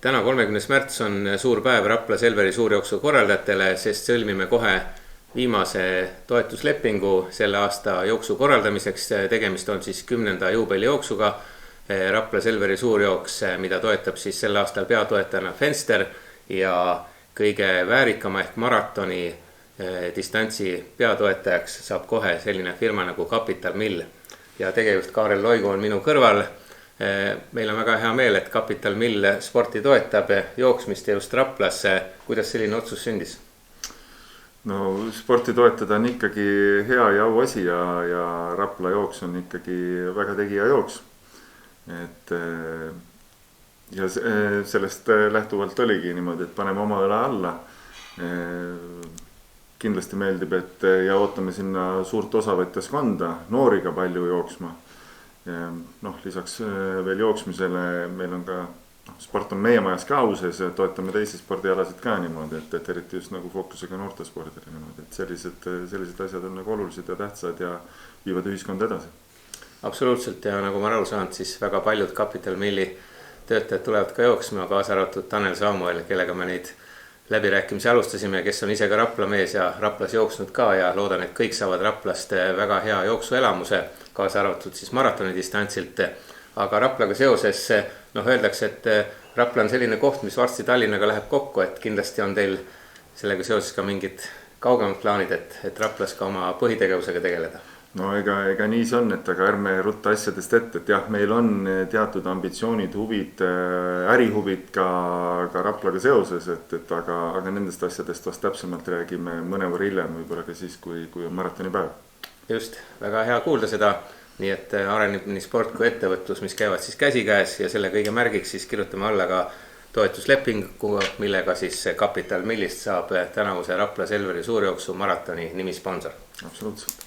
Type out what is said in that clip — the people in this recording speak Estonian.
Täna 30. märts on suur päev Rapla Selveri suurjooksu korraldajatele, sest sõlmime kohe viimase toetuslepingu selle aasta jooksu korraldamiseks. Tegemist on siis 10. juubelijooksuga Rapla Selveri suurjooks, mida toetab siis sel aastal peatoetajana Fenster ja kõige väärikama ehk maratoni distantsi peatoetajaks saab kohe selline firma nagu Capital Mill. Ja tegevjuht Kaarel Loigu on minu kõrval. Meil on väga hea meel, et Capital Mill sporti toetab jooksmist ja just Raplasse. Kuidas selline otsus sündis? No sporti toetada on ikkagi hea ja auasi ja Rapla jooks on ikkagi väga tegija jooks. Ja sellest lähtuvalt oligi niimoodi, et paneme oma õla alla. Kindlasti meeldib, et ja ootame sinna suurt osavõtjaskonda, noori ka palju jooksma. Lisaks veel jooksmisele meil on ka, sport on meie majas ka auses ja toetame teisi spordialasid ka niimoodi, et eriti just nagu fookusega noortespordile niimoodi, et sellised asjad on nagu olulised ja tähtsad ja viivad ühiskonda edasi. Absoluutselt, ja nagu ma aru saanud, siis väga paljud Capital Milli töötajad tulevad ka jooksma, kaasa arvatud Tanel Samuel, kellega me neid läbirääkimisi alustasime, kes on ise ka Rapla mees ja Raplas jooksnud ka ja loodan, et kõik saavad Raplast väga hea jooksuelamuse, kaasa arvatud siis maratoni distantsilt. Aga Raplaga seoses öeldakse, et Rapla on selline koht, mis varsti Tallinnaga läheb kokku, et kindlasti on teil sellega seoses ka mingid kaugemad plaanid, et Raplas ka oma põhitegevusega tegeleda. No ega nii see on, et aga ärme rutta asjadest ette, et jah, meil on teatud ambitsioonid, huvid, ärihuvid ka Raplaga seoses, aga nendest asjadest vast täpsemalt räägime mõnevõrra hiljem, võib-olla ka siis, kui on maratonipäev. Just, väga hea kuulda seda, nii et areneb nii sport kui ettevõtlus, mis käivad siis käsikäes ja selle kõige märgiks siis kirjutame alla ka toetuslepingu, millega siis Capital Millist saab tänavuse Rapla Selveri suurjooksu maratoni nimisponsor. Absoluutselt.